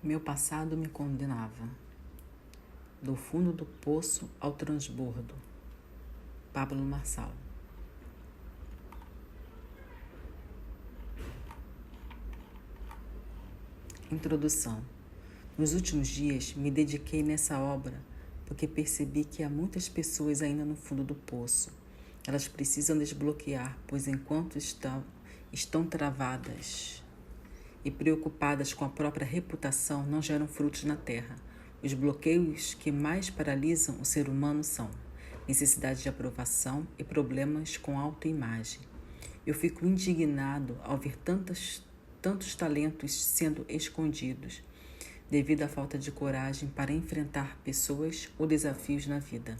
Meu passado me condenava. Do fundo do poço ao transbordo. Pablo Marçal. Introdução. Nos últimos dias me dediquei nessa obra porque percebi que há muitas pessoas ainda no fundo do poço. Elas precisam desbloquear, pois enquanto estão travadas e preocupadas com a própria reputação, não geram frutos na terra. Os bloqueios que mais paralisam o ser humano são necessidade de aprovação e problemas com autoimagem. Eu fico indignado ao ver tantos talentos sendo escondidos devido à falta de coragem para enfrentar pessoas ou desafios na vida.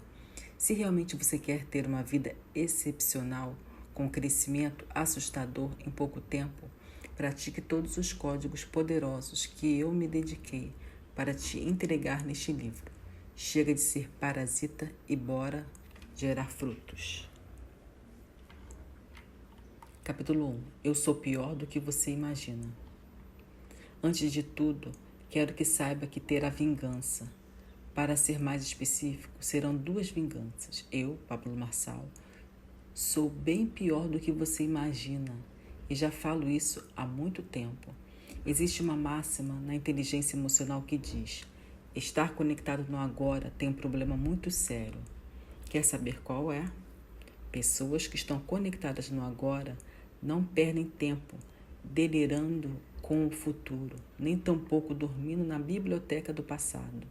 Se realmente você quer ter uma vida excepcional, com crescimento assustador em pouco tempo, pratique todos os códigos poderosos que eu me dediquei para te entregar neste livro. Chega de ser parasita e bora gerar frutos. Capítulo 1. Eu sou pior do que você imagina. Antes de tudo, quero que saiba que terá vingança. Para ser mais específico, serão 2 vinganças. Eu, Pablo Marçal, sou bem pior do que você imagina. E já falo isso há muito tempo. Existe uma máxima na inteligência emocional que diz: estar conectado no agora tem um problema muito sério. Quer saber qual é? Pessoas que estão conectadas no agora não perdem tempo delirando com o futuro, nem tampouco dormindo na biblioteca do passado.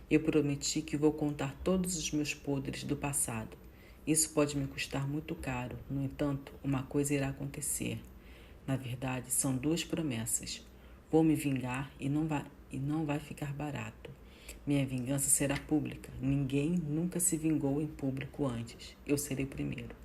Eu prometi que vou contar todos os meus podres do passado. Isso pode me custar muito caro. No entanto, uma coisa irá acontecer. Na verdade, são 2 promessas. Vou me vingar e não vai ficar barato. Minha vingança será pública. Ninguém nunca se vingou em público antes. Eu serei o primeiro.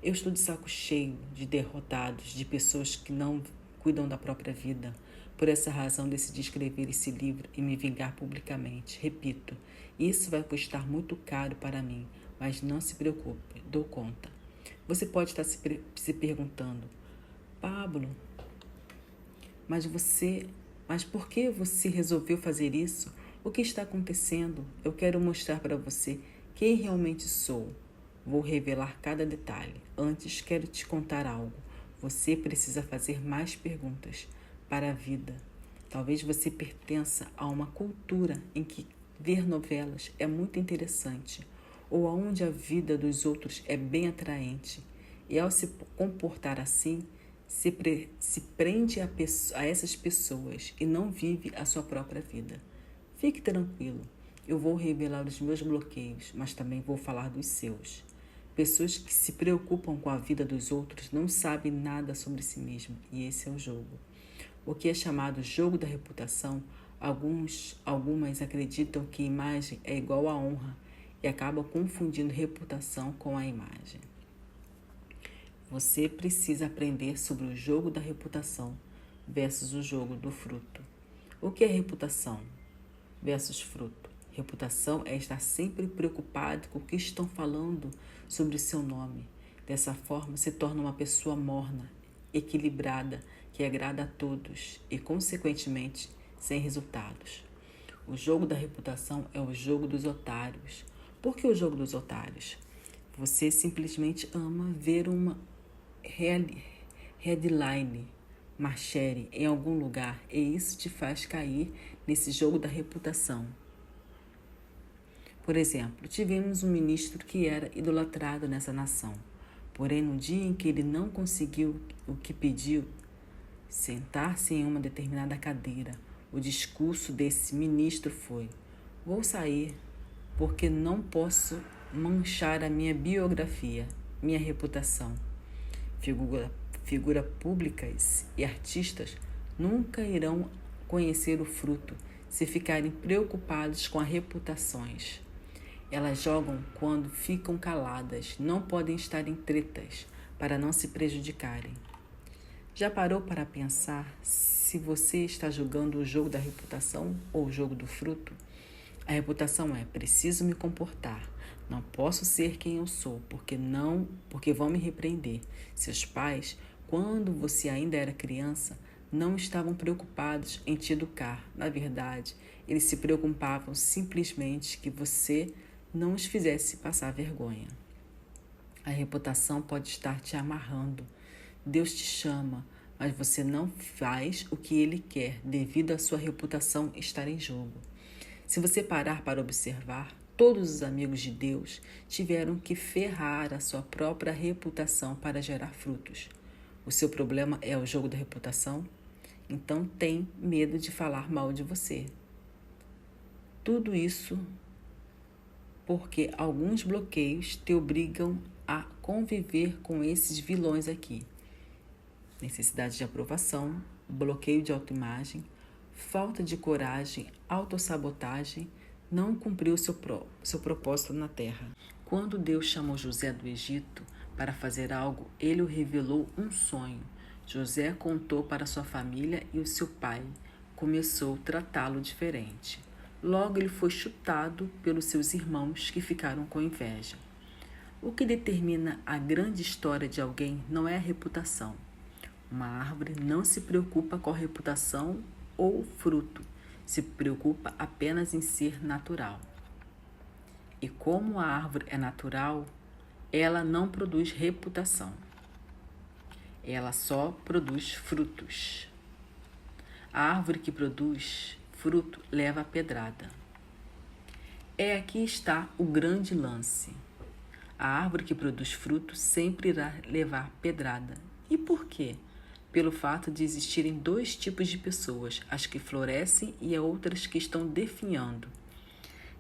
Eu estou de saco cheio de derrotados, de pessoas que não cuidam da própria vida. Por essa razão, decidi escrever esse livro e me vingar publicamente. Repito, isso vai custar muito caro para mim, mas não se preocupe, dou conta. Você pode estar se perguntando: Pablo, mas por que você resolveu fazer isso? O que está acontecendo? Eu quero mostrar para você quem realmente sou. Vou revelar cada detalhe. Antes, quero te contar algo. Você precisa fazer mais perguntas para a vida. Talvez você pertença a uma cultura em que ver novelas é muito interessante, ou onde a vida dos outros é bem atraente. E ao se comportar assim, se prende a essas pessoas e não vive a sua própria vida. Fique tranquilo, eu vou revelar os meus bloqueios, mas também vou falar dos seus. Pessoas que se preocupam com a vida dos outros não sabem nada sobre si mesmo, e esse é o jogo. O que é chamado jogo da reputação, algumas acreditam que imagem é igual a honra e acabam confundindo reputação com a imagem. Você precisa aprender sobre o jogo da reputação versus o jogo do fruto. O que é reputação versus fruto? Reputação é estar sempre preocupado com o que estão falando sobre o seu nome. Dessa forma, se torna uma pessoa morna, equilibrada, que agrada a todos e, consequentemente, sem resultados. O jogo da reputação é o jogo dos otários. Por que o jogo dos otários? Você simplesmente ama ver uma headline, marchere em algum lugar, e isso te faz cair nesse jogo da reputação. Por exemplo, tivemos um ministro que era idolatrado nessa nação. Porém, no dia em que ele não conseguiu o que pediu, sentar-se em uma determinada cadeira, o discurso desse ministro foi: vou sair porque não posso manchar a minha biografia, minha reputação. Figuras públicas e artistas nunca irão conhecer o fruto se ficarem preocupados com as reputações. Elas jogam quando ficam caladas, não podem estar em tretas para não se prejudicarem. Já parou para pensar se você está jogando o jogo da reputação ou o jogo do fruto? A reputação é: preciso me comportar, não posso ser quem eu sou, porque vão me repreender. Seus pais, quando você ainda era criança, não estavam preocupados em te educar. Na verdade, eles se preocupavam simplesmente que você não os fizesse passar vergonha. A reputação pode estar te amarrando. Deus te chama, mas você não faz o que Ele quer devido à sua reputação estar em jogo. Se você parar para observar, todos os amigos de Deus tiveram que ferrar a sua própria reputação para gerar frutos. O seu problema é o jogo da reputação? Então tem medo de falar mal de você. Tudo isso porque alguns bloqueios te obrigam a conviver com esses vilões aqui. Necessidade de aprovação, bloqueio de autoimagem, falta de coragem, autossabotagem, não cumpriu seu propósito na terra. Quando Deus chamou José do Egito para fazer algo, ele o revelou um sonho. José contou para sua família e o seu pai começou a tratá-lo diferente. Logo ele foi chutado pelos seus irmãos que ficaram com inveja. O que determina a grande história de alguém não é a reputação. Uma árvore não se preocupa com a reputação ou fruto, se preocupa apenas em ser natural. E como a árvore é natural, ela não produz reputação. Ela só produz frutos. A árvore que produz fruto leva a pedrada. Aqui está o grande lance. A árvore que produz fruto sempre irá levar pedrada. E por quê? Pelo fato de existirem dois tipos de pessoas, as que florescem e outras que estão definhando.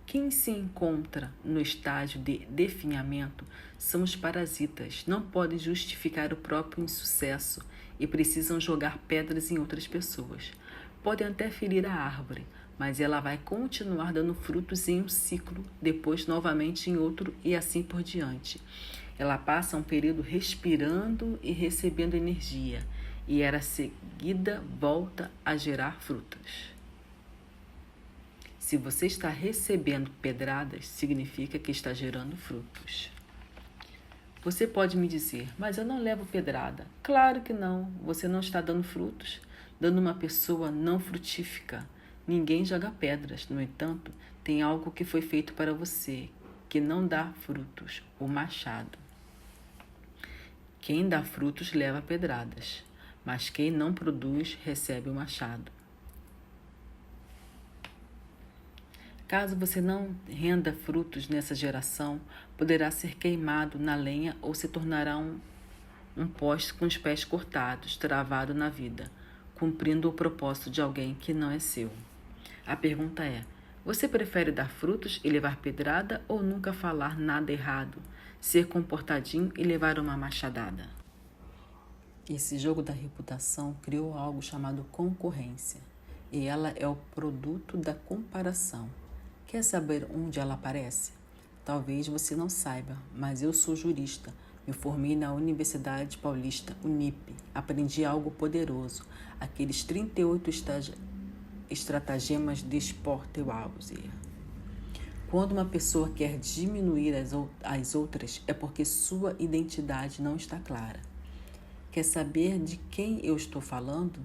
Quem se encontra no estágio de definhamento são os parasitas, não podem justificar o próprio insucesso e precisam jogar pedras em outras pessoas. Podem até ferir a árvore, mas ela vai continuar dando frutos em um ciclo, depois novamente em outro e assim por diante. Ela passa um período respirando e recebendo energia, e era seguida volta a gerar frutos. Se você está recebendo pedradas, significa que está gerando frutos. Você pode me dizer, mas eu não levo pedrada. Claro que não, você não está dando frutos, dando uma pessoa não frutífica. Ninguém joga pedras, no entanto, tem algo que foi feito para você, que não dá frutos, o machado. Quem dá frutos leva pedradas, mas quem não produz recebe o machado. Caso você não renda frutos nessa geração, poderá ser queimado na lenha ou se tornará um poste com os pés cortados, travado na vida, cumprindo o propósito de alguém que não é seu. A pergunta é, você prefere dar frutos e levar pedrada ou nunca falar nada errado, ser comportadinho e levar uma machadada? Esse jogo da reputação criou algo chamado concorrência, e ela é o produto da comparação. Quer saber onde ela aparece? Talvez você não saiba, mas eu sou jurista. Me formei na Universidade Paulista, Unip. Aprendi algo poderoso, aqueles 38 estratagemas de Sportwauser. Quando uma pessoa quer diminuir as outras, é porque sua identidade não está clara. Quer saber de quem eu estou falando?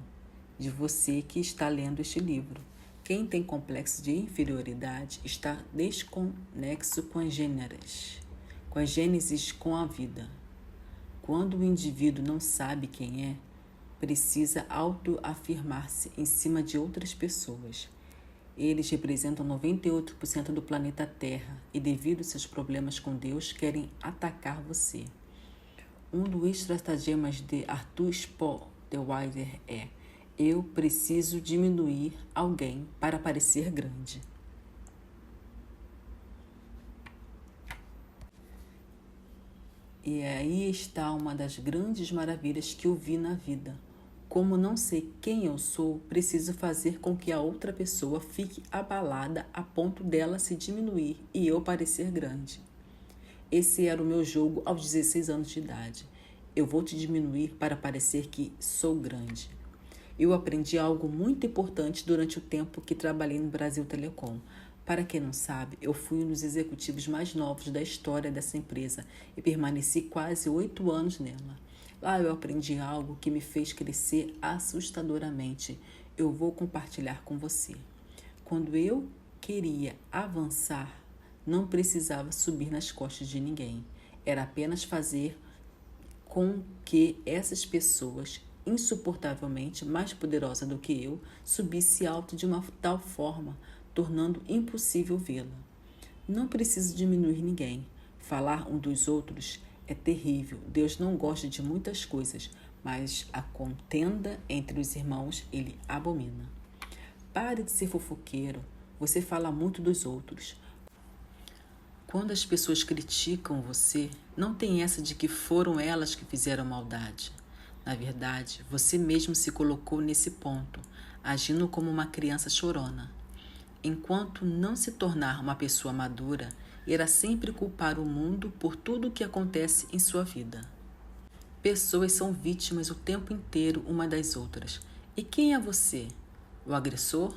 De você que está lendo este livro. Quem tem complexo de inferioridade está desconexo com as gênesis com a vida. Quando o indivíduo não sabe quem é, precisa autoafirmar-se em cima de outras pessoas. Eles representam 98% do planeta Terra e, devido aos seus problemas com Deus, querem atacar você. Um dos estratagemas de Arthur Sportweiser é: eu preciso diminuir alguém para parecer grande. E aí está uma das grandes maravilhas que eu vi na vida. Como não sei quem eu sou, preciso fazer com que a outra pessoa fique abalada a ponto dela se diminuir e eu parecer grande. Esse era o meu jogo aos 16 anos de idade. Eu vou te diminuir para parecer que sou grande. Eu aprendi algo muito importante durante o tempo que trabalhei no Brasil Telecom. Para quem não sabe, eu fui um dos executivos mais novos da história dessa empresa e permaneci quase 8 anos nela. Lá eu aprendi algo que me fez crescer assustadoramente. Eu vou compartilhar com você. Quando eu queria avançar, não precisava subir nas costas de ninguém. Era apenas fazer com que essas pessoas, insuportavelmente mais poderosas do que eu, subisse alto de uma tal forma, tornando impossível vê-la. Não preciso diminuir ninguém. Falar um dos outros é terrível. Deus não gosta de muitas coisas, mas a contenda entre os irmãos ele abomina. Pare de ser fofoqueiro. Você fala muito dos outros. Quando as pessoas criticam você, não tem essa de que foram elas que fizeram maldade. Na verdade, você mesmo se colocou nesse ponto, agindo como uma criança chorona. Enquanto não se tornar uma pessoa madura, irá sempre culpar o mundo por tudo o que acontece em sua vida. Pessoas são vítimas o tempo inteiro uma das outras. E quem é você? O agressor?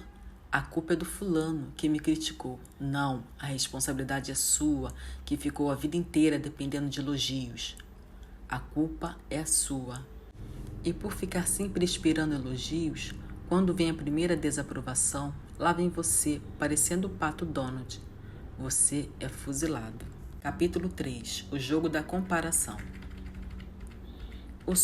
A culpa é do fulano que me criticou. Não, a responsabilidade é sua, que ficou a vida inteira dependendo de elogios. A culpa é sua. E por ficar sempre esperando elogios, quando vem a primeira desaprovação, lá vem você, parecendo o pato Donald. Você é fuzilado. Capítulo 3. O jogo da comparação. Os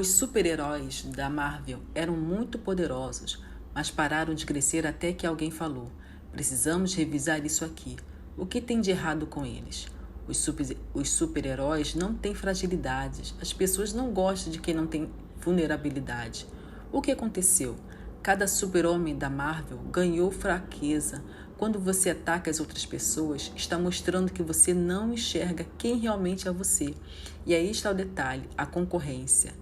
super-heróis da Marvel eram muito poderosos, mas pararam de crescer até que alguém falou: precisamos revisar isso aqui. O que tem de errado com eles? Os super-heróis não têm fragilidades. As pessoas não gostam de quem não tem vulnerabilidade. O que aconteceu? Cada super-homem da Marvel ganhou fraqueza. Quando você ataca as outras pessoas, está mostrando que você não enxerga quem realmente é você. E aí está o detalhe, a concorrência.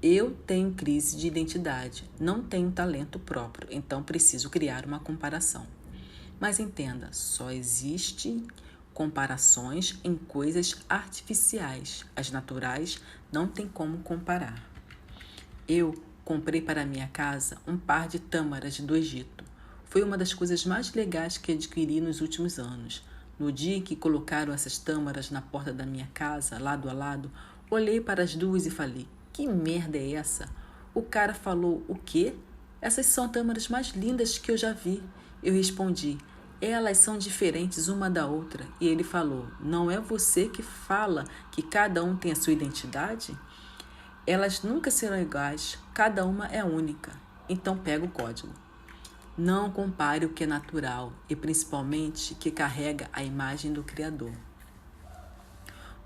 Eu tenho crise de identidade, não tenho talento próprio, então preciso criar uma comparação. Mas entenda, só existem comparações em coisas artificiais. As naturais não tem como comparar. Eu comprei para minha casa um par de tâmaras do Egito. Foi uma das coisas mais legais que adquiri nos últimos anos. No dia em que colocaram essas tâmaras na porta da minha casa, lado a lado, olhei para as duas e falei: que merda é essa? O cara falou: o quê? Essas são as tâmaras mais lindas que eu já vi. Eu respondi: elas são diferentes uma da outra. E ele falou: não é você que fala que cada um tem a sua identidade? Elas nunca serão iguais, cada uma é única. Então pega o código. Não compare o que é natural e principalmente que carrega a imagem do Criador.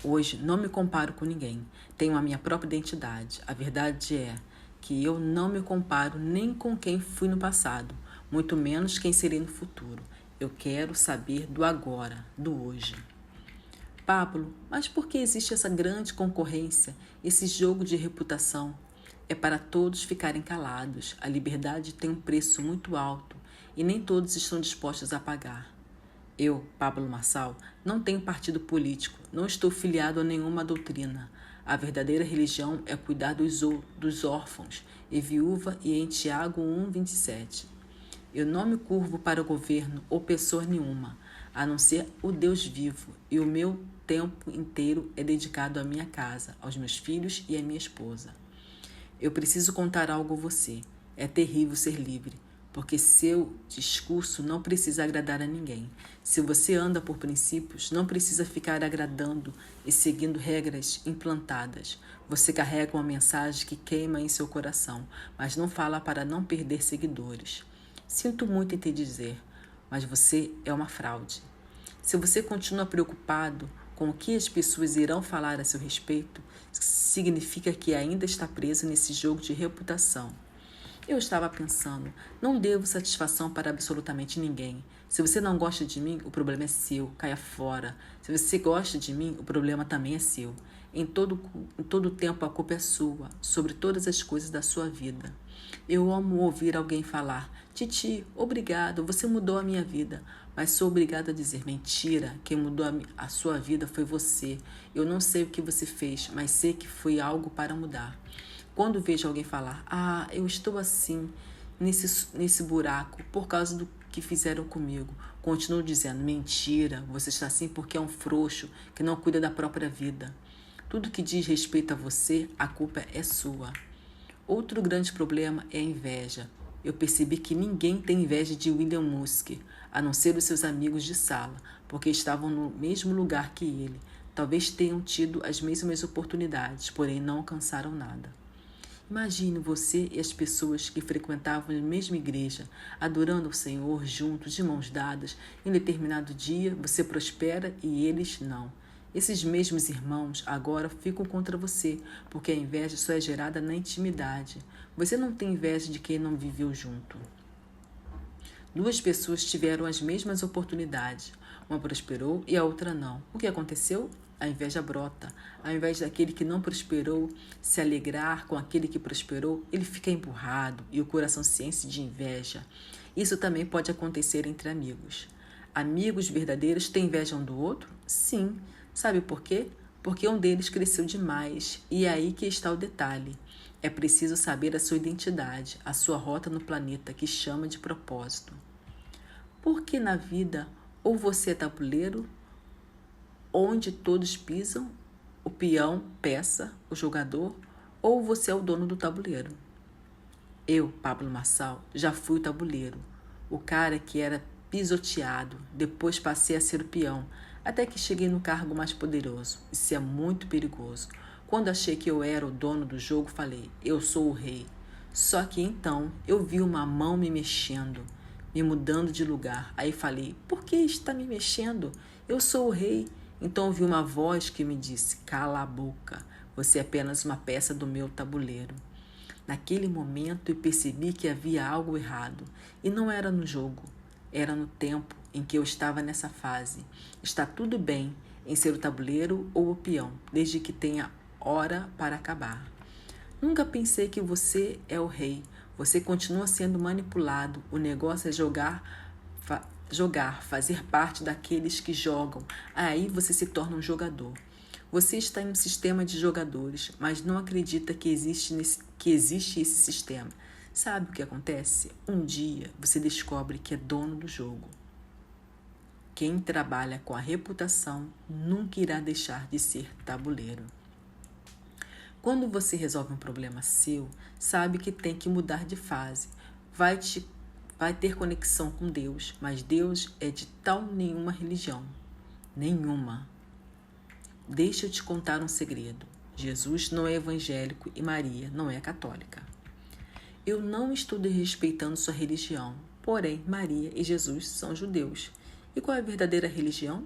Hoje não me comparo com ninguém, tenho a minha própria identidade. A verdade é que eu não me comparo nem com quem fui no passado, muito menos quem serei no futuro. Eu quero saber do agora, do hoje. Pablo, mas por que existe essa grande concorrência, esse jogo de reputação? É para todos ficarem calados. A liberdade tem um preço muito alto e nem todos estão dispostos a pagar. Eu, Pablo Marçal, não tenho partido político, não estou filiado a nenhuma doutrina. A verdadeira religião é cuidar dos órfãos e viúva e em Tiago 1:27. Eu não me curvo para o governo ou pessoa nenhuma, a não ser o Deus vivo, e o meu tempo inteiro é dedicado à minha casa, aos meus filhos e à minha esposa. Eu preciso contar algo a você. É terrível ser livre, porque seu discurso não precisa agradar a ninguém. Se você anda por princípios, não precisa ficar agradando e seguindo regras implantadas. Você carrega uma mensagem que queima em seu coração, mas não fala para não perder seguidores. Sinto muito em te dizer, mas você é uma fraude. Se você continua preocupado com o que as pessoas irão falar a seu respeito, significa que ainda está preso nesse jogo de reputação. Eu estava pensando, não devo satisfação para absolutamente ninguém. Se você não gosta de mim, o problema é seu, caia fora. Se você gosta de mim, o problema também é seu. Em todo tempo a culpa é sua, sobre todas as coisas da sua vida. Eu amo ouvir alguém falar: Titi, obrigado, você mudou a minha vida. Mas sou obrigada a dizer: mentira, quem mudou a sua vida foi você. Eu não sei o que você fez, mas sei que foi algo para mudar. Quando vejo alguém falar: eu estou assim, nesse buraco, por causa do que fizeram comigo, continuo dizendo: mentira, você está assim porque é um frouxo que não cuida da própria vida. Tudo que diz respeito a você, a culpa é sua. Outro grande problema é a inveja. Eu percebi que ninguém tem inveja de William Musk, a não ser os seus amigos de sala, porque estavam no mesmo lugar que ele. Talvez tenham tido as mesmas oportunidades, porém não alcançaram nada. Imagine você e as pessoas que frequentavam a mesma igreja, adorando o Senhor juntos, de mãos dadas. Em determinado dia, você prospera e eles não. Esses mesmos irmãos agora ficam contra você, porque a inveja só é gerada na intimidade. Você não tem inveja de quem não viveu junto. Duas pessoas tiveram as mesmas oportunidades. Uma prosperou e a outra não. O que aconteceu? A inveja brota. Ao invés daquele que não prosperou se alegrar com aquele que prosperou, ele fica empurrado e o coração se enche de inveja. Isso também pode acontecer entre amigos. Amigos verdadeiros têm inveja um do outro? Sim. Sabe por quê? Porque um deles cresceu demais, e é aí que está o detalhe. É preciso saber a sua identidade, a sua rota no planeta, que chama de propósito. Porque na vida, ou você é tabuleiro, onde todos pisam, o peão, peça, o jogador, ou você é o dono do tabuleiro. Eu, Pablo Marçal, já fui o tabuleiro, o cara que era pisoteado, depois passei a ser o peão, até que cheguei no cargo mais poderoso. Isso é muito perigoso. Quando achei que eu era o dono do jogo, falei, eu sou o rei. Só que então eu vi uma mão me mexendo, me mudando de lugar. Aí falei, por que está me mexendo? Eu sou o rei. Então ouvi uma voz que me disse, cala a boca, você é apenas uma peça do meu tabuleiro. Naquele momento eu percebi que havia algo errado, e não era no jogo, era no tempo em que eu estava nessa fase. Está tudo bem em ser o tabuleiro ou o peão, desde que tenha hora para acabar. Nunca pensei que você é o rei. Você continua sendo manipulado. O negócio é jogar, fazer parte daqueles que jogam. Aí você se torna um jogador. Você está em um sistema de jogadores, mas não acredita que existe esse sistema. Sabe o que acontece? Um dia você descobre que é dono do jogo. Quem trabalha com a reputação nunca irá deixar de ser tabuleiro. Quando você resolve um problema seu, sabe que tem que mudar de fase. Vai ter conexão com Deus, mas Deus é de tal nenhuma religião. Nenhuma. Deixa eu te contar um segredo. Jesus não é evangélico e Maria não é católica. Eu não estou desrespeitando sua religião, porém Maria e Jesus são judeus. E qual é a verdadeira religião?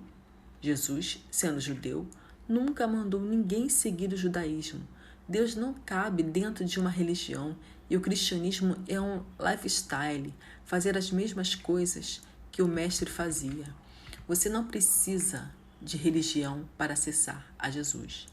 Jesus, sendo judeu, nunca mandou ninguém seguir o judaísmo. Deus não cabe dentro de uma religião e o cristianismo é um lifestyle, fazer as mesmas coisas que o mestre fazia. Você não precisa de religião para acessar a Jesus.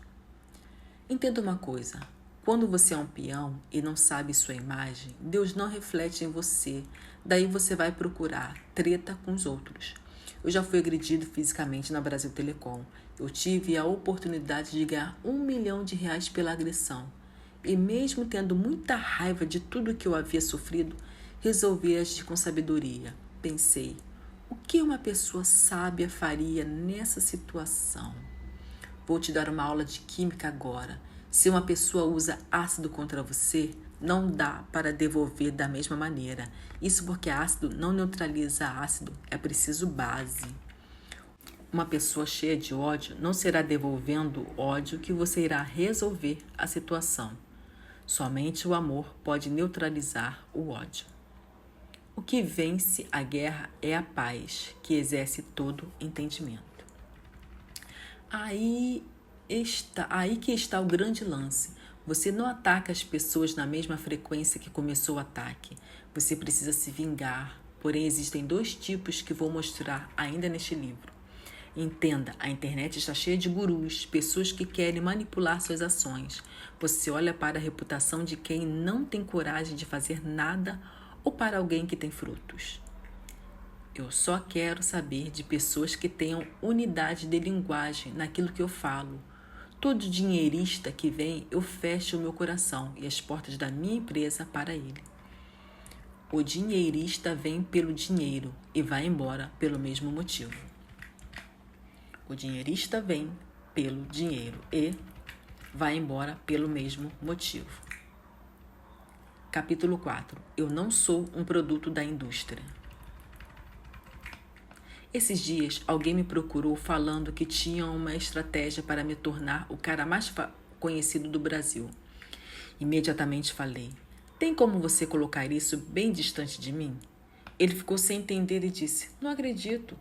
Entenda uma coisa, quando você é um peão e não sabe sua imagem, Deus não reflete em você, daí você vai procurar treta com os outros. Eu já fui agredido fisicamente na Brasil Telecom. Eu tive a oportunidade de ganhar R$1 milhão pela agressão. E mesmo tendo muita raiva de tudo que eu havia sofrido, resolvi agir com sabedoria. Pensei, o que uma pessoa sábia faria nessa situação? Vou te dar uma aula de química agora. Se uma pessoa usa ácido contra você, não dá para devolver da mesma maneira. Isso porque ácido não neutraliza ácido, é preciso base. Uma pessoa cheia de ódio não será devolvendo ódio que você irá resolver a situação. Somente o amor pode neutralizar o ódio. O que vence a guerra é a paz, que exerce todo entendimento. Aí que está o grande lance. Você não ataca as pessoas na mesma frequência que começou o ataque. Você precisa se vingar. Porém, existem 2 tipos que vou mostrar ainda neste livro. Entenda, a internet está cheia de gurus, pessoas que querem manipular suas ações. Você olha para a reputação de quem não tem coragem de fazer nada ou para alguém que tem frutos. Eu só quero saber de pessoas que tenham unidade de linguagem naquilo que eu falo. Todo dinheirista que vem, eu fecho o meu coração e as portas da minha empresa para ele. O dinheirista vem pelo dinheiro e vai embora pelo mesmo motivo. O dinheirista vem pelo dinheiro e vai embora pelo mesmo motivo. Capítulo 4. Eu não sou um produto da indústria. Esses dias, alguém me procurou falando que tinha uma estratégia para me tornar o cara mais conhecido do Brasil. Imediatamente falei: tem como você colocar isso bem distante de mim? Ele ficou sem entender e disse: não acredito.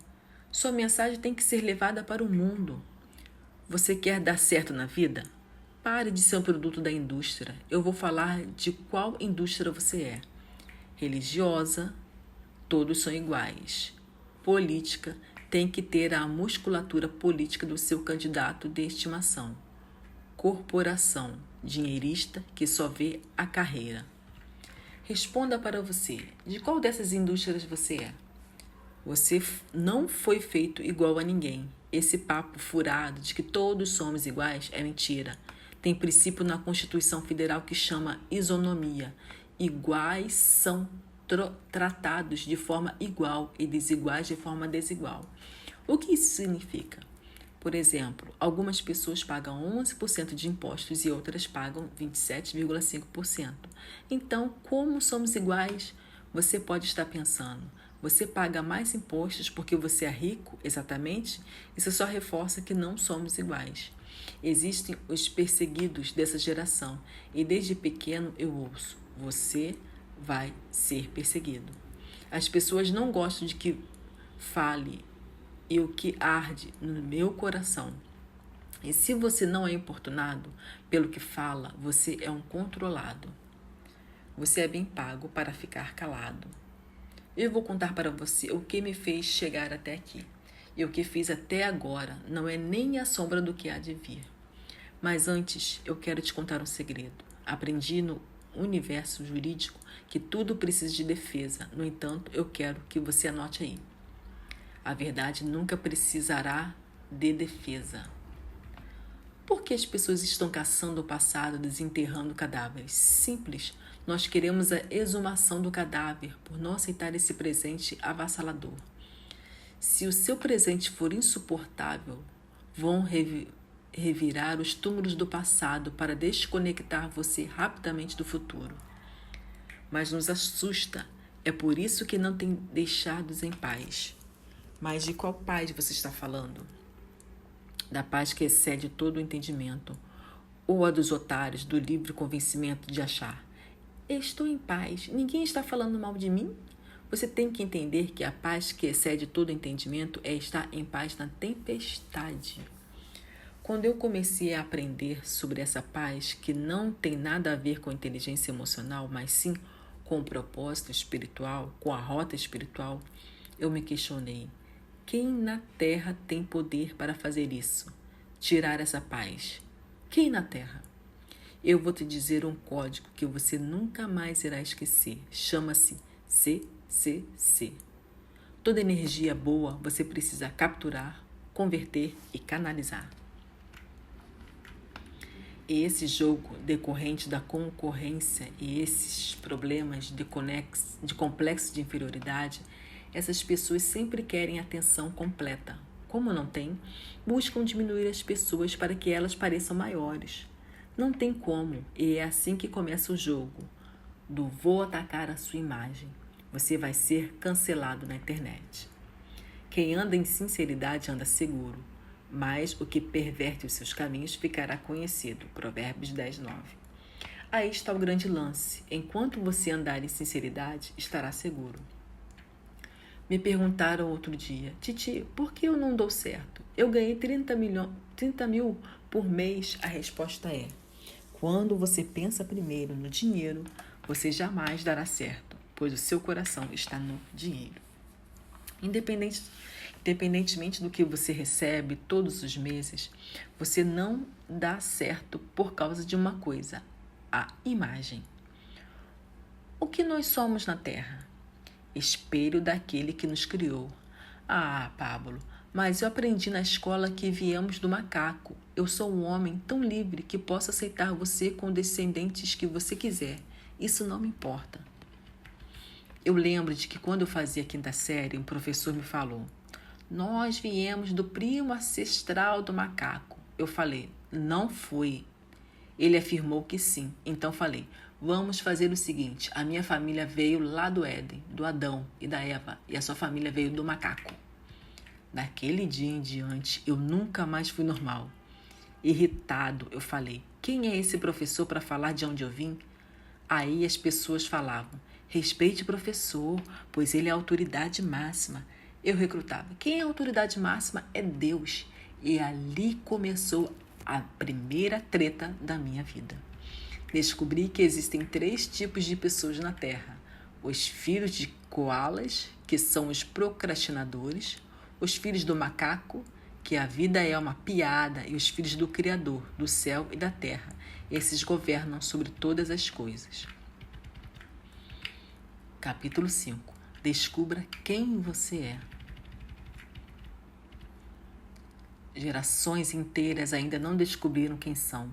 Sua mensagem tem que ser levada para o mundo. Você quer dar certo na vida? Pare de ser um produto da indústria. Eu vou falar de qual indústria você é. Religiosa, todos são iguais. Política, tem que ter a musculatura política do seu candidato de estimação. Corporação, dinheirista que só vê a carreira. Responda para você, de qual dessas indústrias você é? Você não foi feito igual a ninguém. Esse papo furado de que todos somos iguais é mentira. Tem princípio na Constituição Federal que chama isonomia. Iguais são tratados de forma igual e desiguais de forma desigual. O que isso significa? Por exemplo, algumas pessoas pagam 11% de impostos e outras pagam 27,5%. Então, como somos iguais? Você pode estar pensando, você paga mais impostos porque você é rico, exatamente? Isso só reforça que não somos iguais. Existem os perseguidos dessa geração e desde pequeno eu ouço, você vai ser perseguido. As pessoas não gostam de que fale e o que arde no meu coração. E se você não é importunado pelo que fala, você é um controlado. Você é bem pago para ficar calado. Eu vou contar para você o que me fez chegar até aqui. E o que fiz até agora não é nem a sombra do que há de vir. Mas antes, eu quero te contar um segredo. Aprendi no universo jurídico que tudo precisa de defesa. No entanto, eu quero que você anote aí. A verdade nunca precisará de defesa. Por que as pessoas estão caçando o passado, desenterrando cadáveres? Simples. Nós queremos a exumação do cadáver por não aceitar esse presente avassalador. Se o seu presente for insuportável, vão revirar os túmulos do passado para desconectar você rapidamente do futuro. Mas nos assusta. É por isso que não tem deixados em paz. Mas de qual paz você está falando? Da paz que excede todo o entendimento, ou a dos otários do livre convencimento de achar: estou em paz, ninguém está falando mal de mim? Você tem que entender que a paz que excede todo o entendimento é estar em paz na tempestade. Quando eu comecei a aprender sobre essa paz, que não tem nada a ver com inteligência emocional, mas sim com o propósito espiritual, com a rota espiritual, eu me questionei: quem na Terra tem poder para fazer isso? Tirar essa paz? Quem na Terra? Eu vou te dizer um código que você nunca mais irá esquecer. Chama-se CCC. Toda energia boa você precisa capturar, converter e canalizar. E esse jogo decorrente da concorrência e esses problemas de complexo de inferioridade, essas pessoas sempre querem atenção completa. Como não tem, buscam diminuir as pessoas para que elas pareçam maiores. Não tem como, e é assim que começa o jogo do vou atacar a sua imagem. Você vai ser cancelado na internet. Quem anda em sinceridade anda seguro, mas o que perverte os seus caminhos ficará conhecido. Provérbios 10:9. Aí está o grande lance. Enquanto você andar em sinceridade, estará seguro. Me perguntaram outro dia: Titi, por que eu não dou certo? Eu ganhei 30 mil por mês. A resposta é: quando você pensa primeiro no dinheiro, você jamais dará certo, pois o seu coração está no dinheiro. Independentemente do que você recebe todos os meses, você não dá certo por causa de uma coisa: a imagem. O que nós somos na Terra? Espelho daquele que nos criou. Ah, Pablo, mas eu aprendi na escola que viemos do macaco. Eu sou um homem tão livre que posso aceitar você com descendentes que você quiser. Isso não me importa. Eu lembro de que quando eu fazia quinta série, um professor me falou: nós viemos do primo ancestral do macaco. Eu falei: não fui. Ele afirmou que sim. Então falei: vamos fazer o seguinte: a minha família veio lá do Éden, do Adão e da Eva, e a sua família veio do macaco. Daquele dia em diante, eu nunca mais fui normal. Irritado, eu falei: quem é esse professor para falar de onde eu vim? Aí as pessoas falavam: respeite o professor, pois ele é a autoridade máxima. Eu recrutava: quem é a autoridade máxima? É Deus. E ali começou a primeira treta da minha vida. Descobri que existem 3 tipos de pessoas na Terra: os filhos de koalas, que são os procrastinadores, os filhos do macaco, que a vida é uma piada, e os filhos do Criador, do céu e da terra. Esses governam sobre todas as coisas. Capítulo 5. Descubra quem você é. Gerações inteiras ainda não descobriram quem são.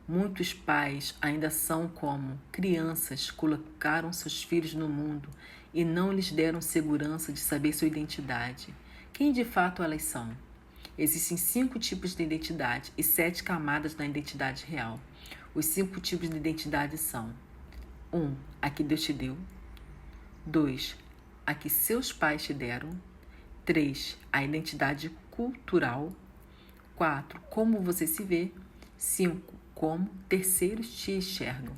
Muitos pais ainda são como crianças, colocaram seus filhos no mundo e não lhes deram segurança de saber sua identidade. Quem de fato elas são? Existem 5 tipos de identidade e 7 camadas da identidade real. Os 5 tipos de identidade são: 1. A que Deus te deu. 2. A que seus pais te deram. 3. A identidade cultural. 4. Como você se vê. 5. Como terceiros te enxergam.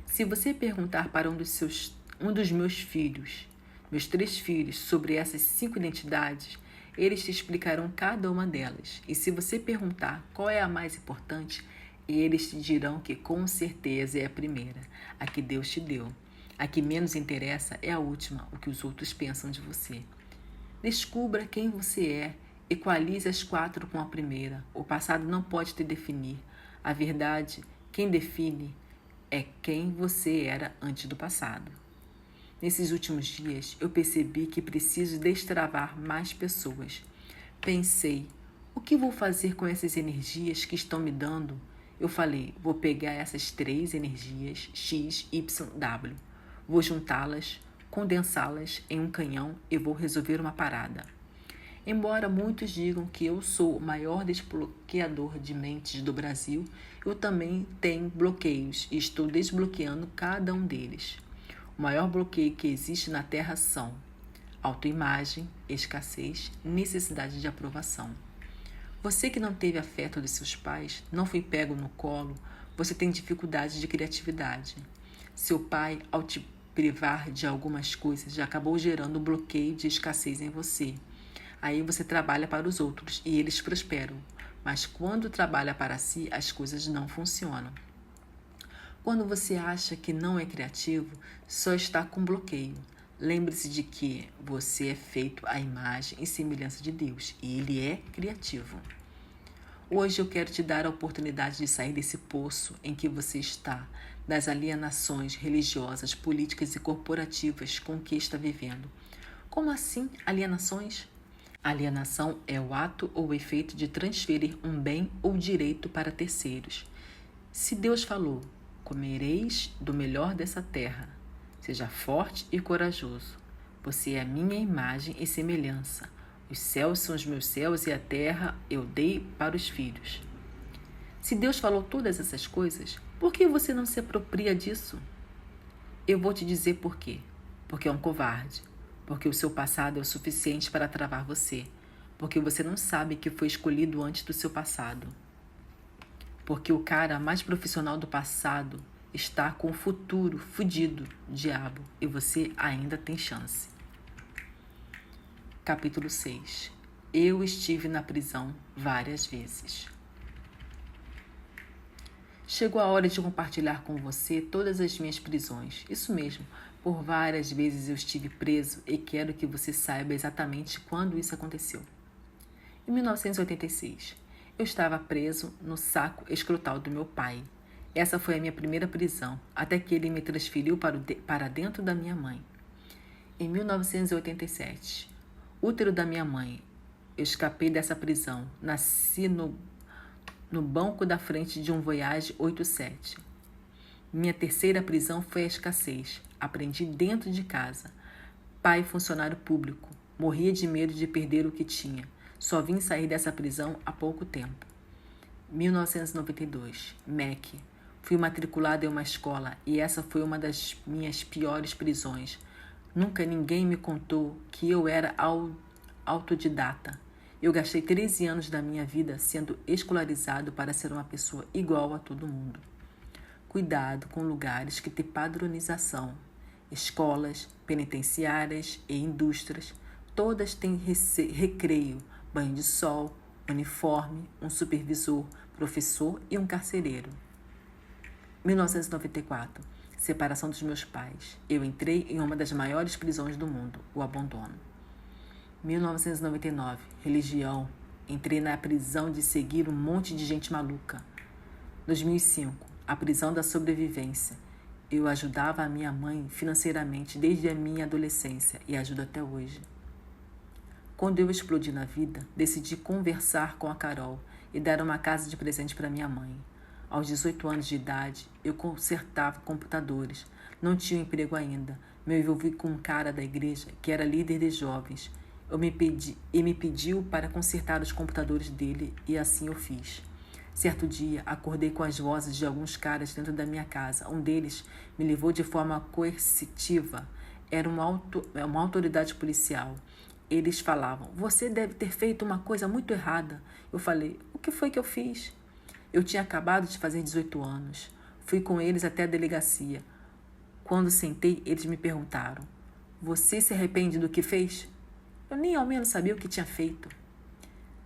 Se você perguntar para um dos meus filhos, meus 3 filhos, sobre essas 5 identidades, eles te explicarão cada uma delas. E se você perguntar qual é a mais importante, eles te dirão que com certeza é a primeira, a que Deus te deu. A que menos interessa é a última, o que os outros pensam de você. Descubra quem você é, equalize as 4 com a primeira. O passado não pode te definir. A verdade, quem define é quem você era antes do passado. Nesses últimos dias, eu percebi que preciso destravar mais pessoas. Pensei: o que vou fazer com essas energias que estão me dando? Eu falei: vou pegar essas 3 energias, X, Y, W. Vou juntá-las, condensá-las em um canhão e vou resolver uma parada. Embora muitos digam que eu sou o maior desbloqueador de mentes do Brasil, eu também tenho bloqueios e estou desbloqueando cada um deles. O maior bloqueio que existe na Terra são autoimagem, escassez, necessidade de aprovação. Você que não teve afeto dos seus pais, não foi pego no colo, você tem dificuldade de criatividade. Seu pai, ao te privar de algumas coisas, já acabou gerando um bloqueio de escassez em você. Aí você trabalha para os outros e eles prosperam. Mas quando trabalha para si, as coisas não funcionam. Quando você acha que não é criativo, só está com bloqueio. Lembre-se de que você é feito à imagem e semelhança de Deus e Ele é criativo. Hoje eu quero te dar a oportunidade de sair desse poço em que você está, das alienações religiosas, políticas e corporativas com que está vivendo. Como assim alienações? Alienação é o ato ou efeito de transferir um bem ou direito para terceiros. Se Deus falou: comereis do melhor dessa terra, seja forte e corajoso. Você é a minha imagem e semelhança. Os céus são os meus céus e a terra eu dei para os filhos. Se Deus falou todas essas coisas, por que você não se apropria disso? Eu vou te dizer por quê. Porque é um covarde. Porque o seu passado é o suficiente para travar você. Porque você não sabe que foi escolhido antes do seu passado. Porque o cara mais profissional do passado está com o futuro fudido, diabo, e você ainda tem chance. Capítulo 6. Eu estive na prisão várias vezes. Chegou a hora de compartilhar com você todas as minhas prisões. Isso mesmo, por várias vezes eu estive preso e quero que você saiba exatamente quando isso aconteceu. Em 1986, eu estava preso no saco escrotal do meu pai. Essa foi a minha primeira prisão, até que ele me transferiu para dentro da minha mãe. Em 1987, útero da minha mãe, eu escapei dessa prisão. Nasci no banco da frente de um Voyage 87. Minha terceira prisão foi a escassez. Aprendi dentro de casa. Pai funcionário público. Morria de medo de perder o que tinha. Só vim sair dessa prisão há pouco tempo. 1992. MEC. Fui matriculada em uma escola e essa foi uma das minhas piores prisões. Nunca ninguém me contou que eu era autodidata. Eu gastei 13 anos da minha vida sendo escolarizado para ser uma pessoa igual a todo mundo. Cuidado com lugares que têm padronização. Escolas, penitenciárias e indústrias, todas têm recreio, banho de sol, uniforme, um supervisor, professor e um carcereiro. 1994. Separação dos meus pais. Eu entrei em uma das maiores prisões do mundo, o abandono. 1999. Religião. Entrei na prisão de seguir um monte de gente maluca. 2005. A prisão da sobrevivência. Eu ajudava a minha mãe financeiramente desde a minha adolescência e ajudo até hoje. Quando eu explodi na vida, decidi conversar com a Carol e dar uma casa de presente para minha mãe. Aos 18 anos de idade, eu consertava computadores. Não tinha emprego ainda. Me envolvi com um cara da igreja que era líder de jovens. Me pediu para consertar os computadores dele e assim eu fiz. Certo dia, acordei com as vozes de alguns caras dentro da minha casa. Um deles me levou de forma coercitiva. Era uma autoridade policial. Eles falavam, você deve ter feito uma coisa muito errada. Eu falei, o que foi que eu fiz? Eu tinha acabado de fazer 18 anos. Fui com eles até a delegacia. Quando sentei, eles me perguntaram, você se arrepende do que fez? Eu nem ao menos sabia o que tinha feito.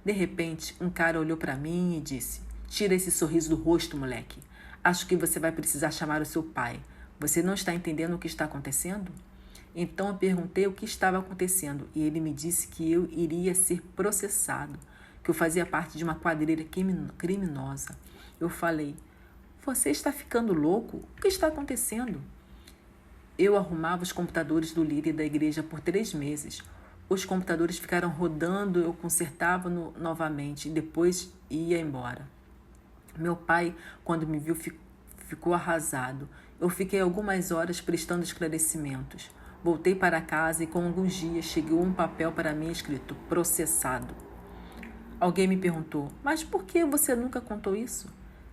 De repente, um cara olhou para mim e disse, tira esse sorriso do rosto, moleque. Acho que você vai precisar chamar o seu pai. Você não está entendendo o que está acontecendo? Então eu perguntei o que estava acontecendo e ele me disse que eu iria ser processado, que eu fazia parte de uma quadrilha criminosa. Eu falei, você está ficando louco? O que está acontecendo? Eu arrumava os computadores do líder da igreja por 3 meses. Os computadores ficaram rodando, eu consertava novamente e depois ia embora. Meu pai, quando me viu, ficou arrasado. Eu fiquei algumas horas prestando esclarecimentos. Voltei para casa e com alguns dias chegou um papel para mim escrito, processado. Alguém me perguntou, mas por que você nunca contou isso?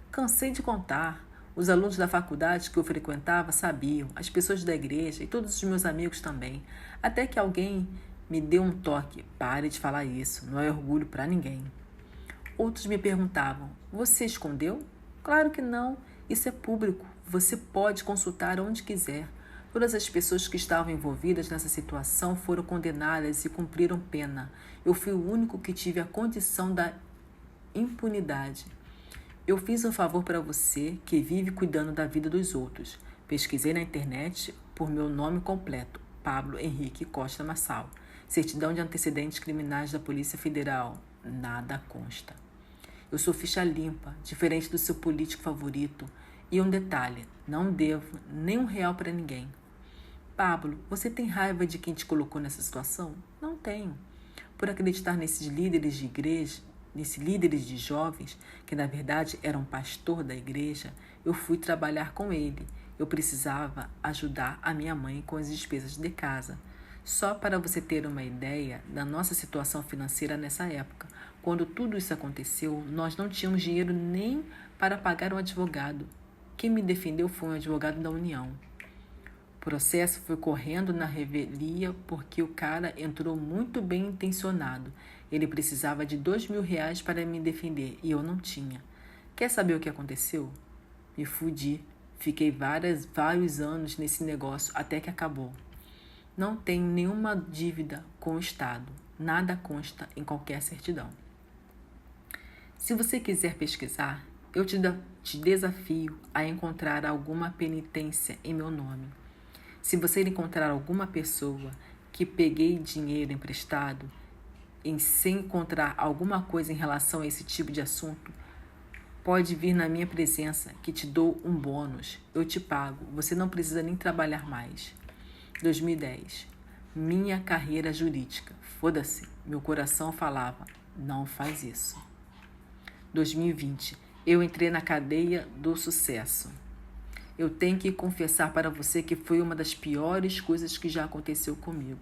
Cansei de contar. Os alunos da faculdade que eu frequentava sabiam, as pessoas da igreja e todos os meus amigos também. Até que alguém me deu um toque. Pare de falar isso, não é orgulho para ninguém. Outros me perguntavam, você escondeu? Claro que não, isso é público, você pode consultar onde quiser. Todas as pessoas que estavam envolvidas nessa situação foram condenadas e cumpriram pena. Eu fui o único que tive a condição da impunidade. Eu fiz um favor para você que vive cuidando da vida dos outros. Pesquisei na internet por meu nome completo, Pablo Henrique Costa Massal. Certidão de antecedentes criminais da Polícia Federal. Nada consta. Eu sou ficha limpa, diferente do seu político favorito. E um detalhe, não devo nem R$1 para ninguém. Pablo, você tem raiva de quem te colocou nessa situação? Não tenho. Por acreditar nesses líderes de igreja, nesses líderes de jovens, que na verdade eram pastor da igreja, eu fui trabalhar com ele. Eu precisava ajudar a minha mãe com as despesas de casa. Só para você ter uma ideia da nossa situação financeira nessa época. Quando tudo isso aconteceu, nós não tínhamos dinheiro nem para pagar um advogado. Quem me defendeu foi um advogado da União. O processo foi correndo na revelia porque o cara entrou muito bem intencionado. Ele precisava de R$2.000 para me defender e eu não tinha. Quer saber o que aconteceu? Me fudi. Fiquei vários anos nesse negócio até que acabou. Não tenho nenhuma dívida com o Estado. Nada consta em qualquer certidão. Se você quiser pesquisar, eu te desafio a encontrar alguma penitência em meu nome. Se você encontrar alguma pessoa que peguei dinheiro emprestado e sem encontrar alguma coisa em relação a esse tipo de assunto, pode vir na minha presença que te dou um bônus. Eu te pago. Você não precisa nem trabalhar mais. 2010. Minha carreira jurídica. Foda-se. Meu coração falava, não faz isso. 2020. Eu entrei na cadeia do sucesso. Eu tenho que confessar para você que foi uma das piores coisas que já aconteceu comigo.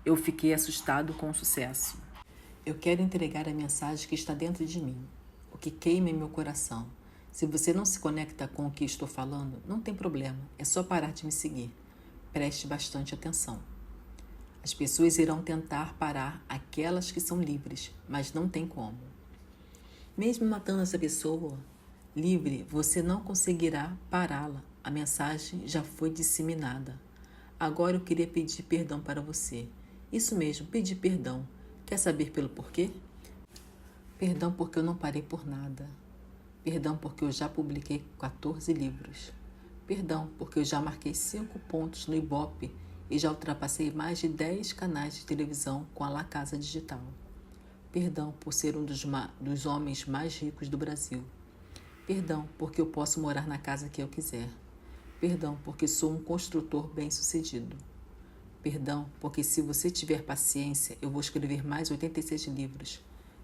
Eu fiquei assustado com o sucesso. Eu quero entregar a mensagem que está dentro de mim, o que queima em meu coração. Se você não se conecta com o que estou falando, não tem problema, é só parar de me seguir. Preste bastante atenção. As pessoas irão tentar parar aquelas que são livres, mas não tem como. Mesmo matando essa pessoa livre, você não conseguirá pará-la. A mensagem já foi disseminada. Agora eu queria pedir perdão para você. Isso mesmo, pedir perdão. Quer saber pelo porquê? Perdão porque eu não parei por nada. Perdão porque eu já publiquei 14 livros. Perdão porque eu já marquei 5 pontos no Ibope e já ultrapassei mais de 10 canais de televisão com a La Casa Digital. Perdão por ser um dos homens mais ricos do Brasil. Perdão porque eu posso morar na casa que eu quiser. Perdão porque sou um construtor bem-sucedido. Perdão porque se você tiver paciência, eu vou escrever mais 86 livros.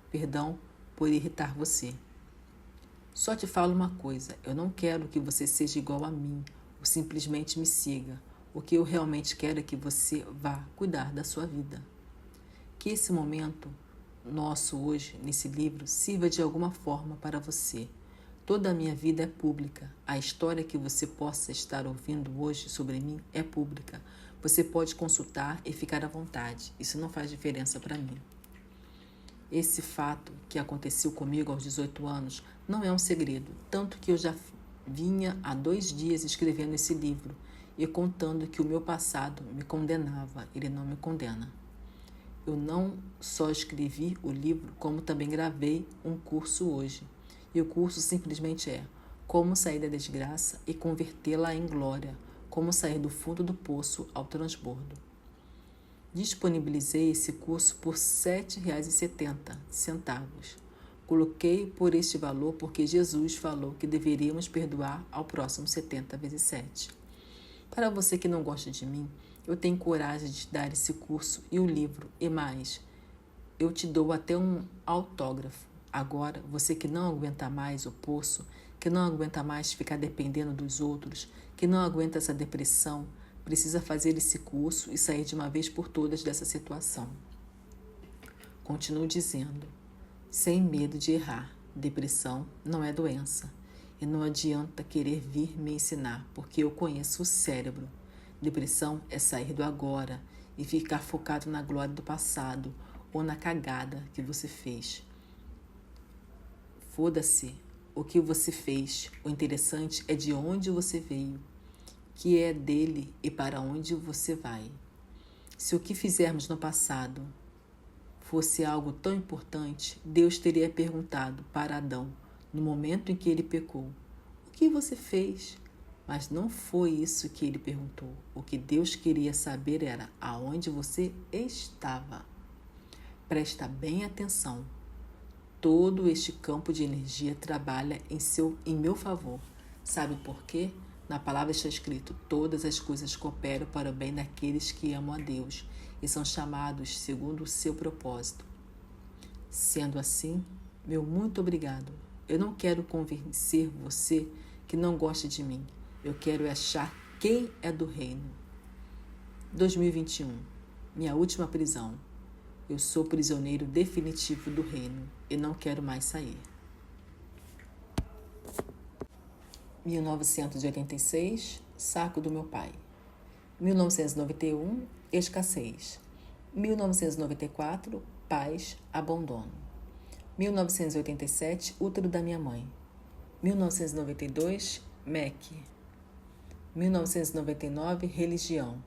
Perdão por irritar você. Só te falo uma coisa, eu não quero que você seja igual a mim ou simplesmente me siga. O que eu realmente quero é que você vá cuidar da sua vida. Que esse momento nosso hoje, nesse livro, sirva de alguma forma para você. Toda a minha vida é pública. A história que você possa estar ouvindo hoje sobre mim é pública. Você pode consultar e ficar à vontade. Isso não faz diferença para mim. Esse fato que aconteceu comigo aos 18 anos não é um segredo, tanto que eu já vinha há 2 dias escrevendo esse livro e contando que o meu passado me condenava, ele não me condena. Eu não só escrevi o livro, como também gravei um curso hoje. E o curso simplesmente é Como Sair da Desgraça e Convertê-la em Glória, Como Sair do Fundo do Poço ao Transbordo. Disponibilizei esse curso por R$ 7,70. Coloquei por este valor porque Jesus falou que deveríamos perdoar ao próximo 70 vezes 7. Para você que não gosta de mim, eu tenho coragem de dar esse curso e o livro, e mais, eu te dou até um autógrafo. Agora, você que não aguenta mais o poço, que não aguenta mais ficar dependendo dos outros, que não aguenta essa depressão, precisa fazer esse curso e sair de uma vez por todas dessa situação. Continuo dizendo, sem medo de errar, depressão não é doença. E não adianta querer vir me ensinar, porque eu conheço o cérebro. Depressão é sair do agora e ficar focado na glória do passado ou na cagada que você fez. Foda-se o que você fez. O interessante é de onde você veio, que é dele e para onde você vai. Se o que fizermos no passado fosse algo tão importante, Deus teria perguntado para Adão, no momento em que ele pecou, o que você fez? Mas não foi isso que ele perguntou. O que Deus queria saber era aonde você estava. Presta bem atenção. Todo este campo de energia trabalha em meu favor. Sabe por quê? Na palavra está escrito, todas as coisas cooperam para o bem daqueles que amam a Deus e são chamados segundo o seu propósito. Sendo assim, meu muito obrigado. Eu não quero convencer você que não gosta de mim. Eu quero achar quem é do reino. 2021. Minha última prisão. Eu sou prisioneiro definitivo do reino e não quero mais sair. 1986, saco do meu pai. 1991, escassez. 1994, paz, abandono. 1987, útero da minha mãe. 1992, MEC. 1999, religião.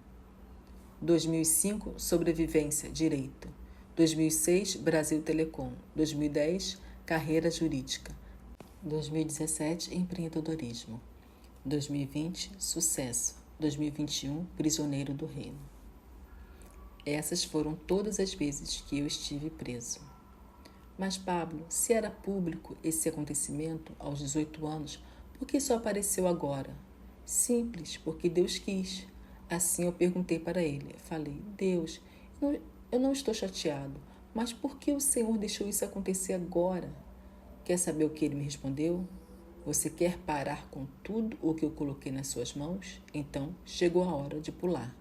2005, sobrevivência, direito. 2006, Brasil Telecom. 2010, carreira jurídica. 2017, empreendedorismo. 2020, sucesso. 2021, prisioneiro do reino. Essas foram todas as vezes que eu estive preso. Mas, Pablo, se era público esse acontecimento aos 18 anos, por que só apareceu agora? Simples, porque Deus quis. Assim eu perguntei para ele. Falei, Deus, eu não estou chateado, mas por que o Senhor deixou isso acontecer agora? Quer saber o que ele me respondeu? Você quer parar com tudo o que eu coloquei nas suas mãos? Então chegou a hora de pular.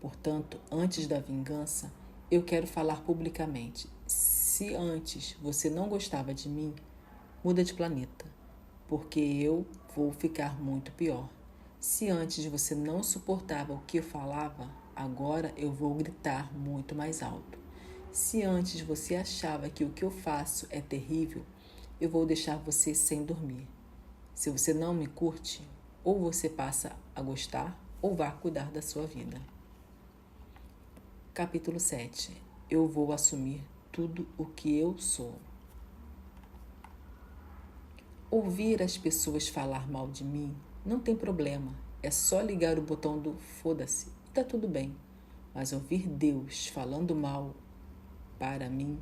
Portanto, antes da vingança, eu quero falar publicamente. Se antes você não gostava de mim, muda de planeta. porque eu vou ficar muito pior. Se antes você não suportava o que eu falava, agora eu vou gritar muito mais alto. Se antes você achava que o que eu faço é terrível, eu vou deixar você sem dormir. Se você não me curte, ou você passa a gostar, ou vá cuidar da sua vida. Capítulo 7. Eu vou assumir tudo o que eu sou. Ouvir as pessoas falar mal de mim não tem problema. É só ligar o botão do foda-se e tá tudo bem. Mas ouvir Deus falando mal para mim,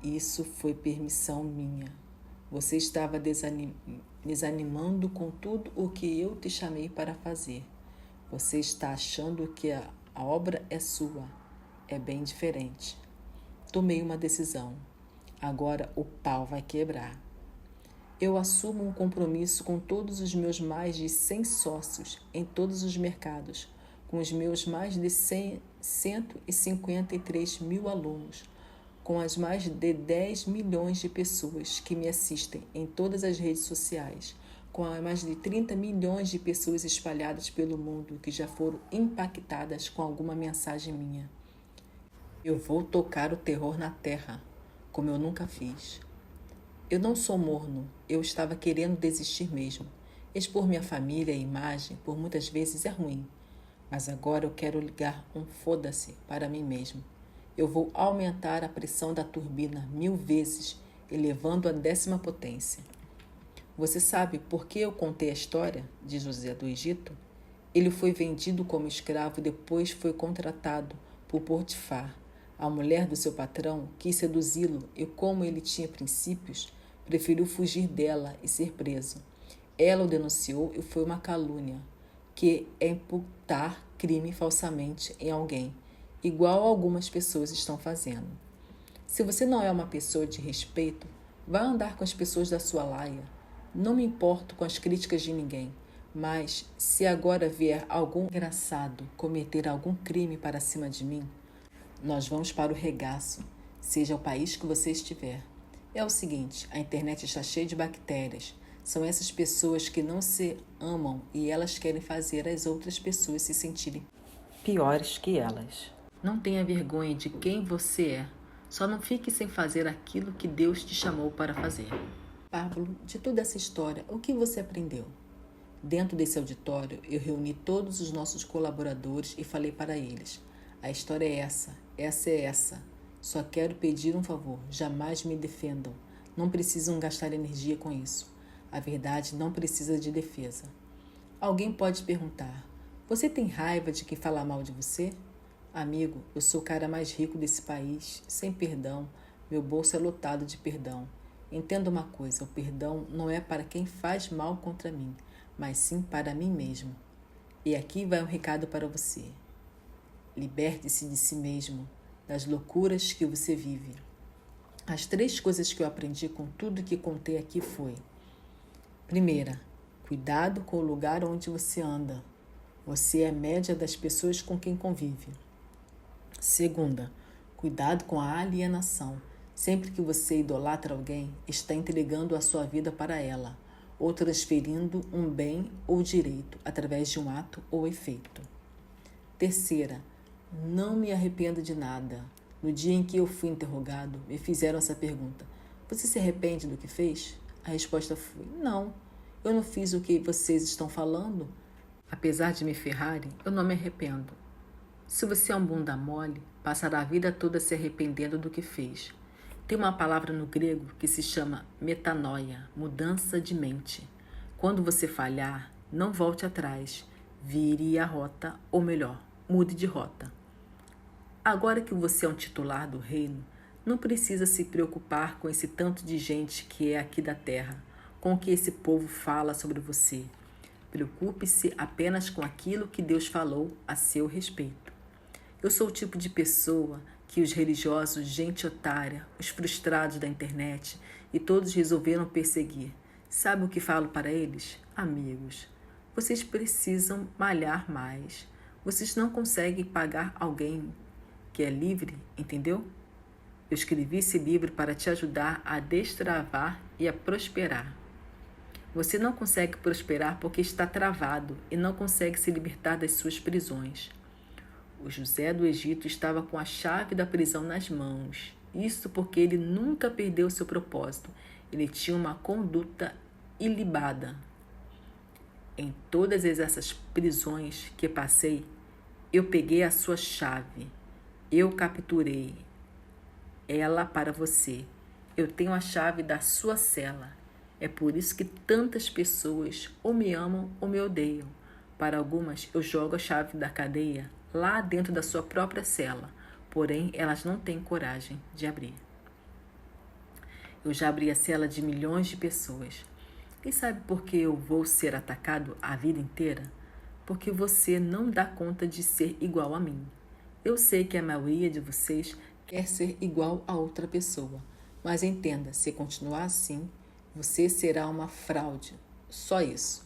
isso foi permissão minha. Você estava desanimando com tudo o que eu te chamei para fazer. Você está achando que a obra é sua. É bem diferente. Tomei uma decisão. Agora o pau vai quebrar. Eu assumo um compromisso com todos os meus mais de 100 sócios em todos os mercados, com os meus mais de 153 mil alunos, com as mais de 10 milhões de pessoas que me assistem em todas as redes sociais, com as mais de 30 milhões de pessoas espalhadas pelo mundo que já foram impactadas com alguma mensagem minha. Eu vou tocar o terror na terra, como eu nunca fiz. Eu não sou morno, eu estava querendo desistir mesmo. Expor minha família e imagem por muitas vezes é ruim, mas agora eu quero ligar um foda-se para mim mesmo. Eu vou aumentar a pressão da turbina 1000 vezes, elevando a 10ª potência. Você sabe por que eu contei a história de José do Egito? Ele foi vendido como escravo e depois foi contratado por Potifar. A mulher do seu patrão quis seduzi-lo e, como ele tinha princípios, preferiu fugir dela e ser preso. Ela o denunciou e foi uma calúnia, que é imputar crime falsamente em alguém, igual algumas pessoas estão fazendo. Se você não é uma pessoa de respeito, vá andar com as pessoas da sua laia. Não me importo com as críticas de ninguém, mas se agora vier algum engraçado cometer algum crime para cima de mim, nós vamos para o regaço, seja o país que você estiver. É o seguinte, a internet está cheia de bactérias. São essas pessoas que não se amam e elas querem fazer as outras pessoas se sentirem piores que elas. Não tenha vergonha de quem você é. Só não fique sem fazer aquilo que Deus te chamou para fazer. Pablo, de toda essa história, o que você aprendeu? Dentro desse auditório, eu reuni todos os nossos colaboradores e falei para eles: a história é essa é essa. Só quero pedir um favor, jamais me defendam. Não precisam gastar energia com isso. A verdade não precisa de defesa. Alguém pode perguntar: você tem raiva de quem fala mal de você? Amigo, eu sou o cara mais rico desse país, sem perdão. Meu bolso é lotado de perdão. Entenda uma coisa, o perdão não é para quem faz mal contra mim, mas sim para mim mesmo. E aqui vai um recado para você. Liberte-se de si mesmo, das loucuras que você vive. As 3 coisas que eu aprendi com tudo que contei aqui foi: primeira, cuidado com o lugar onde você anda. Você é a média das pessoas com quem convive. Segunda, cuidado com a alienação. Sempre que você idolatra alguém, está entregando a sua vida para ela, ou transferindo um bem ou direito através de um ato ou efeito. Terceira, não me arrependo de nada. No dia em que eu fui interrogado, me fizeram essa pergunta: você se arrepende do que fez? A resposta foi: não, eu não fiz o que vocês estão falando. Apesar de me ferrarem, eu não me arrependo. Se você é um bunda mole, passará a vida toda se arrependendo do que fez. Tem uma palavra no grego que se chama metanoia, mudança de mente. Quando você falhar, não volte atrás, vire a rota, ou melhor, mude de rota. Agora que você é um titular do reino, não precisa se preocupar com esse tanto de gente que é aqui da terra, com o que esse povo fala sobre você. Preocupe-se apenas com aquilo que Deus falou a seu respeito. Eu sou o tipo de pessoa que os religiosos, gente otária, os frustrados da internet e todos resolveram perseguir. Sabe o que falo para eles? Amigos, vocês precisam malhar mais. Vocês não conseguem pagar alguém que é livre, entendeu? Eu escrevi esse livro para te ajudar a destravar e a prosperar. Você não consegue prosperar porque está travado e não consegue se libertar das suas prisões. O José do Egito estava com a chave da prisão nas mãos. Isso porque ele nunca perdeu seu propósito. Ele tinha uma conduta ilibada. Em todas essas prisões que passei, eu peguei a sua chave. Eu capturei ela para você. Eu tenho a chave da sua cela. É por isso que tantas pessoas ou me amam ou me odeiam. Para algumas, eu jogo a chave da cadeia lá dentro da sua própria cela. Porém, elas não têm coragem de abrir. Eu já abri a cela de milhões de pessoas. E sabe por que eu vou ser atacado a vida inteira? Porque você não dá conta de ser igual a mim. Eu sei que a maioria de vocês quer ser igual a outra pessoa. Mas entenda, se continuar assim, você será uma fraude. Só isso.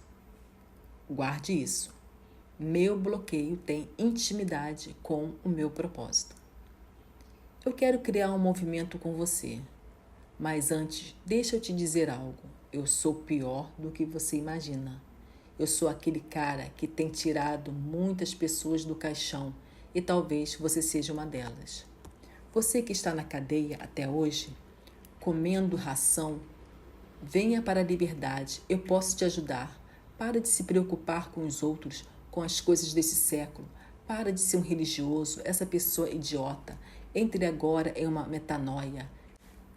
Guarde isso. Meu bloqueio tem intimidade com o meu propósito. Eu quero criar um movimento com você. Mas antes, deixa eu te dizer algo. Eu sou pior do que você imagina. Eu sou aquele cara que tem tirado muitas pessoas do caixão e talvez você seja uma delas. Você que está na cadeia até hoje, comendo ração, venha para a liberdade. Eu posso te ajudar. Para de se preocupar com os outros, com as coisas desse século. Para de ser um religioso, essa pessoa idiota. Entre agora em uma metanoia.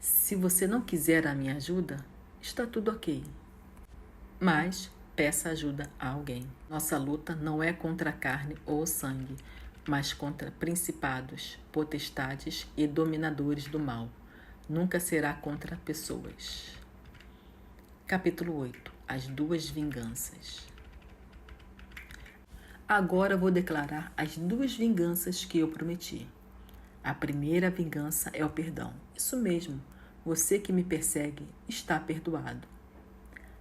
Se você não quiser a minha ajuda, está tudo ok. Mas peça ajuda a alguém. Nossa luta não é contra a carne ou o sangue, mas contra principados, potestades e dominadores do mal. Nunca será contra pessoas. Capítulo 8. As duas vinganças. Agora vou declarar as duas vinganças que eu prometi. A primeira vingança é o perdão. Isso mesmo. Você que me persegue está perdoado.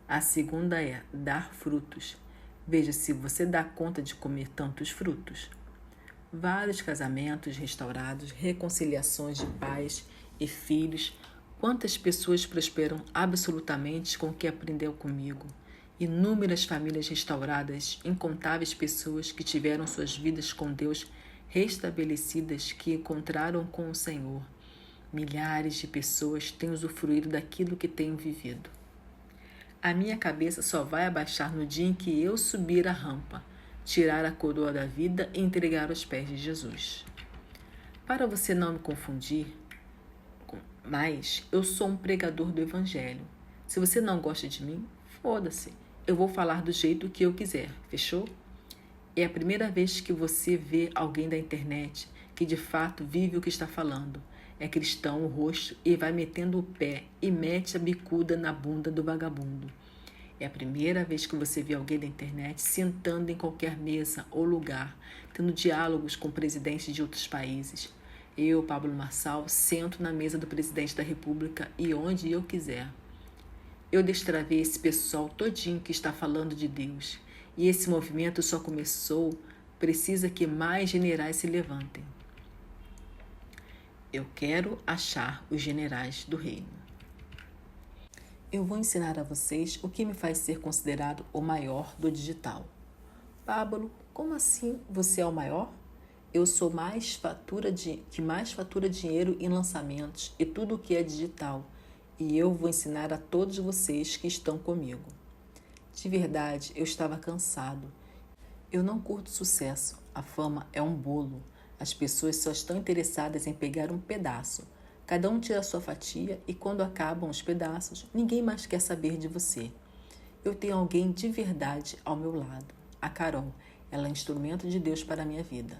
A segunda é dar frutos. Veja se você dá conta de comer tantos frutos. Vários casamentos restaurados, reconciliações de pais e filhos. Quantas pessoas prosperam absolutamente com o que aprendeu comigo? Inúmeras famílias restauradas, incontáveis pessoas que tiveram suas vidas com Deus restabelecidas, que encontraram com o Senhor. Milhares de pessoas têm usufruído daquilo que tenho vivido. A minha cabeça só vai abaixar no dia em que eu subir a rampa, tirar a coroa da vida e entregar aos pés de Jesus. Para você não me confundir, mas eu sou um pregador do Evangelho. Se você não gosta de mim, foda-se. Eu vou falar do jeito que eu quiser, fechou? É a primeira vez que você vê alguém da internet que de fato vive o que está falando. É cristão o rosto e vai metendo o pé e mete a bicuda na bunda do vagabundo. É a primeira vez que você vê alguém da internet sentando em qualquer mesa ou lugar, tendo diálogos com presidentes de outros países. Eu, Pablo Marçal, sento na mesa do presidente da República e onde eu quiser. Eu destravei esse pessoal todinho que está falando de Deus. E esse movimento só começou, precisa que mais generais se levantem. Eu quero achar os generais do reino. Eu vou ensinar a vocês o que me faz ser considerado o maior do digital. Pablo, como assim você é o maior? Eu sou que mais fatura dinheiro em lançamentos e tudo o que é digital. E eu vou ensinar a todos vocês que estão comigo. De verdade, eu estava cansado. Eu não curto sucesso. A fama é um bolo. As pessoas só estão interessadas em pegar um pedaço. Cada um tira a sua fatia e quando acabam os pedaços, ninguém mais quer saber de você. Eu tenho alguém de verdade ao meu lado. A Carol, ela é instrumento de Deus para a minha vida.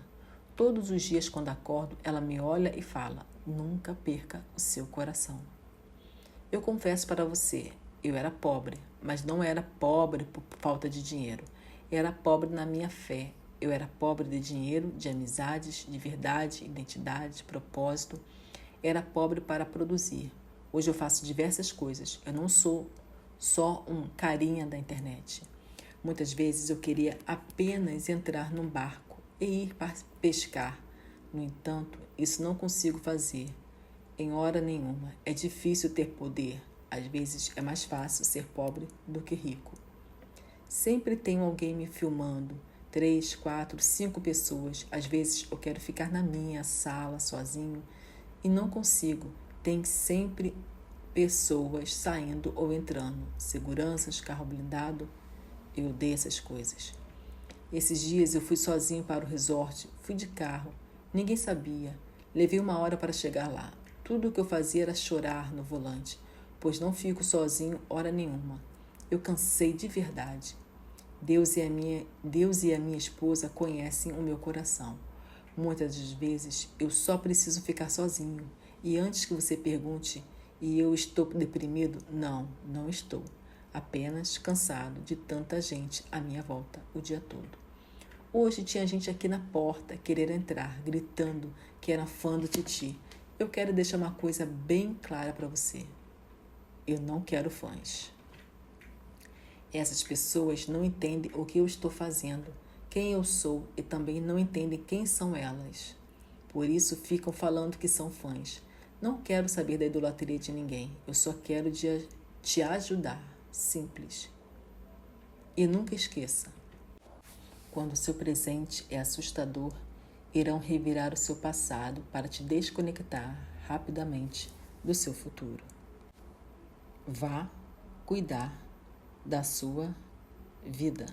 Todos os dias quando acordo, ela me olha e fala, nunca perca o seu coração. Eu confesso para você, eu era pobre, mas não era pobre por falta de dinheiro. Era pobre na minha fé. Eu era pobre de dinheiro, de amizades, de verdade, identidade, propósito. Era pobre para produzir. Hoje eu faço diversas coisas. Eu não sou só um carinha da internet. Muitas vezes eu queria apenas entrar num barco e ir pescar. No entanto, isso não consigo fazer. Em hora nenhuma. É difícil ter poder. Às vezes é mais fácil ser pobre do que rico. Sempre tenho alguém me filmando, 3, 4, 5 pessoas. Às vezes eu quero ficar na minha sala sozinho e não consigo. Tem sempre pessoas saindo ou entrando, seguranças, carro blindado. Eu odeio essas coisas. Esses dias eu fui sozinho para o resort, fui de carro, ninguém sabia. Levei 1 hora para chegar lá. Tudo o que eu fazia era chorar no volante, pois não fico sozinho hora nenhuma. Eu cansei de verdade. Deus e a minha esposa conhecem o meu coração. Muitas das vezes eu só preciso ficar sozinho. E antes que você pergunte, e eu estou deprimido? Não, não estou. Apenas cansado de tanta gente à minha volta o dia todo. Hoje tinha gente aqui na porta querer entrar, gritando que era fã do Titi. Eu quero deixar uma coisa bem clara para você. Eu não quero fãs. Essas pessoas não entendem o que eu estou fazendo, quem eu sou e também não entendem quem são elas. Por isso ficam falando que são fãs. Não quero saber da idolatria de ninguém. Eu só quero te ajudar. Simples. E nunca esqueça. Quando o seu presente é assustador, irão revirar o seu passado para te desconectar rapidamente do seu futuro. Vá cuidar da sua vida.